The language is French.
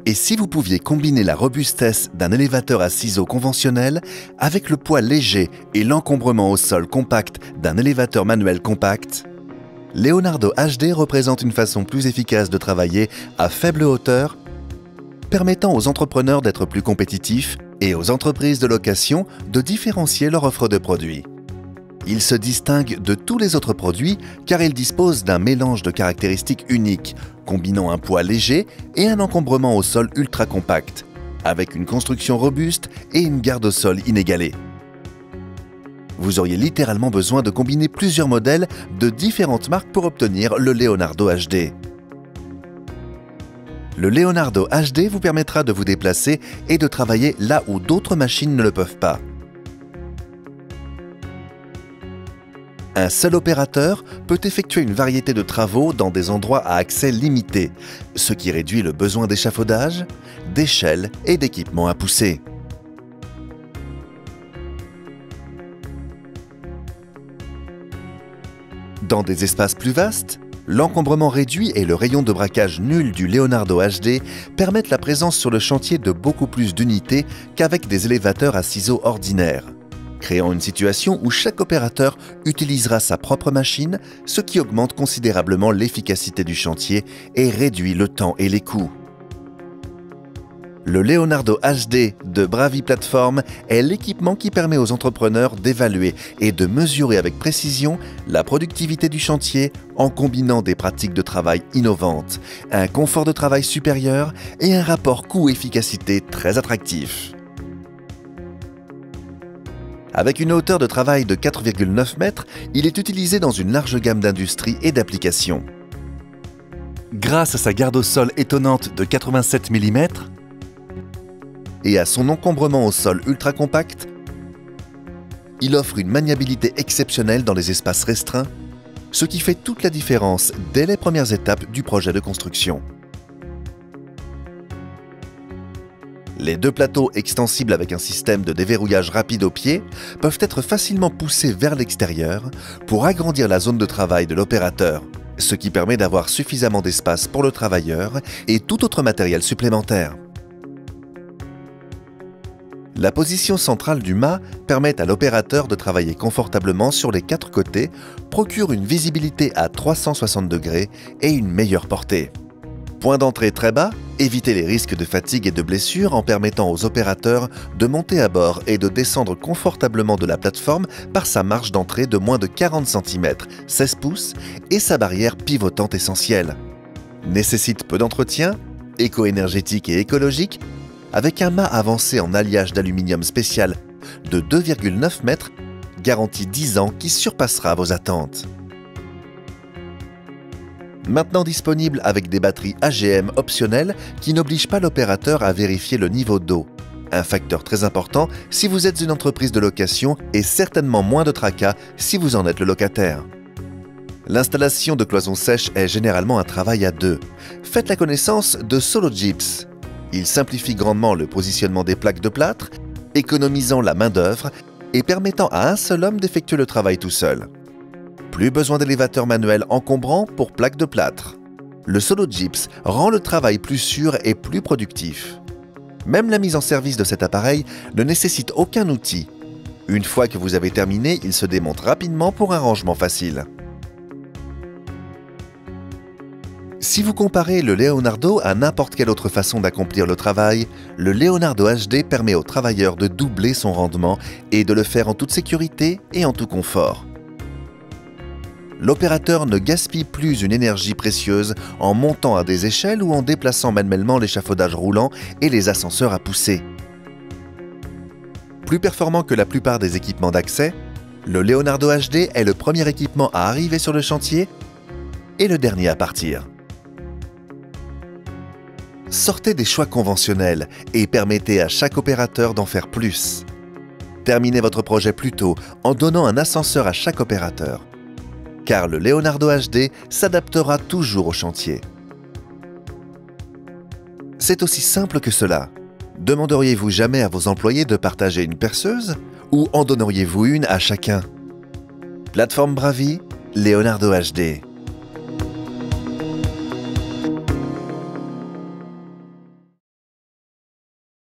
Et si vous pouviez combiner la robustesse d'un élévateur à ciseaux conventionnel avec le poids léger et l'encombrement au sol compact d'un élévateur manuel compact, Leonardo HD représente une façon plus efficace de travailler à faible hauteur, permettant aux entrepreneurs d'être plus compétitifs et aux entreprises de location de différencier leur offre de produits. Il se distingue de tous les autres produits car il dispose d'un mélange de caractéristiques uniques, combinant un poids léger et un encombrement au sol ultra compact, avec une construction robuste et une garde au sol inégalée. Vous auriez littéralement besoin de combiner plusieurs modèles de différentes marques pour obtenir le Leonardo HD. Le Leonardo HD vous permettra de vous déplacer et de travailler là où d'autres machines ne le peuvent pas. Un seul opérateur peut effectuer une variété de travaux dans des endroits à accès limité, ce qui réduit le besoin d'échafaudage, d'échelles et d'équipements à pousser. Dans des espaces plus vastes, l'encombrement réduit et le rayon de braquage nul du Leonardo HD permettent la présence sur le chantier de beaucoup plus d'unités qu'avec des élévateurs à ciseaux ordinaires, créant une situation où chaque opérateur utilisera sa propre machine, ce qui augmente considérablement l'efficacité du chantier et réduit le temps et les coûts. Le Leonardo HD de Bravi Platform est l'équipement qui permet aux entrepreneurs d'évaluer et de mesurer avec précision la productivité du chantier en combinant des pratiques de travail innovantes, un confort de travail supérieur et un rapport coût-efficacité très attractif. Avec une hauteur de travail de 4,9 mètres, il est utilisé dans une large gamme d'industries et d'applications. Grâce à sa garde au sol étonnante de 87 mm et à son encombrement au sol ultra compact, il offre une maniabilité exceptionnelle dans les espaces restreints, ce qui fait toute la différence dès les premières étapes du projet de construction. Les deux plateaux extensibles avec un système de déverrouillage rapide au pied peuvent être facilement poussés vers l'extérieur pour agrandir la zone de travail de l'opérateur, ce qui permet d'avoir suffisamment d'espace pour le travailleur et tout autre matériel supplémentaire. La position centrale du mât permet à l'opérateur de travailler confortablement sur les quatre côtés, procure une visibilité à 360 degrés et une meilleure portée. Point d'entrée très bas, évitez les risques de fatigue et de blessures en permettant aux opérateurs de monter à bord et de descendre confortablement de la plateforme par sa marge d'entrée de moins de 40 cm, 16 pouces, et sa barrière pivotante essentielle. Nécessite peu d'entretien, éco-énergétique et écologique, avec un mât avancé en alliage d'aluminium spécial de 2,9 mètres, garantie 10 ans qui surpassera vos attentes. Maintenant disponible avec des batteries AGM optionnelles qui n'obligent pas l'opérateur à vérifier le niveau d'eau. Un facteur très important si vous êtes une entreprise de location et certainement moins de tracas si vous en êtes le locataire. L'installation de cloisons sèches est généralement un travail à deux. Faites la connaissance de SoloGyps. Il simplifie grandement le positionnement des plaques de plâtre, économisant la main-d'œuvre et permettant à un seul homme d'effectuer le travail tout seul. Plus besoin d'élévateur manuel encombrant pour plaques de plâtre. Le SoloGyps rend le travail plus sûr et plus productif. Même la mise en service de cet appareil ne nécessite aucun outil. Une fois que vous avez terminé, il se démonte rapidement pour un rangement facile. Si vous comparez le Leonardo à n'importe quelle autre façon d'accomplir le travail, le Leonardo HD permet au travailleur de doubler son rendement et de le faire en toute sécurité et en tout confort. L'opérateur ne gaspille plus une énergie précieuse en montant à des échelles ou en déplaçant manuellement l'échafaudage roulant et les ascenseurs à pousser. Plus performant que la plupart des équipements d'accès, le Leonardo HD est le premier équipement à arriver sur le chantier et le dernier à partir. Sortez des choix conventionnels et permettez à chaque opérateur d'en faire plus. Terminez votre projet plus tôt en donnant un ascenseur à chaque opérateur, car le Leonardo HD s'adaptera toujours au chantier. C'est aussi simple que cela. Demanderiez-vous jamais à vos employés de partager une perceuse ou en donneriez-vous une à chacun? Plateforme Bravi, Leonardo HD.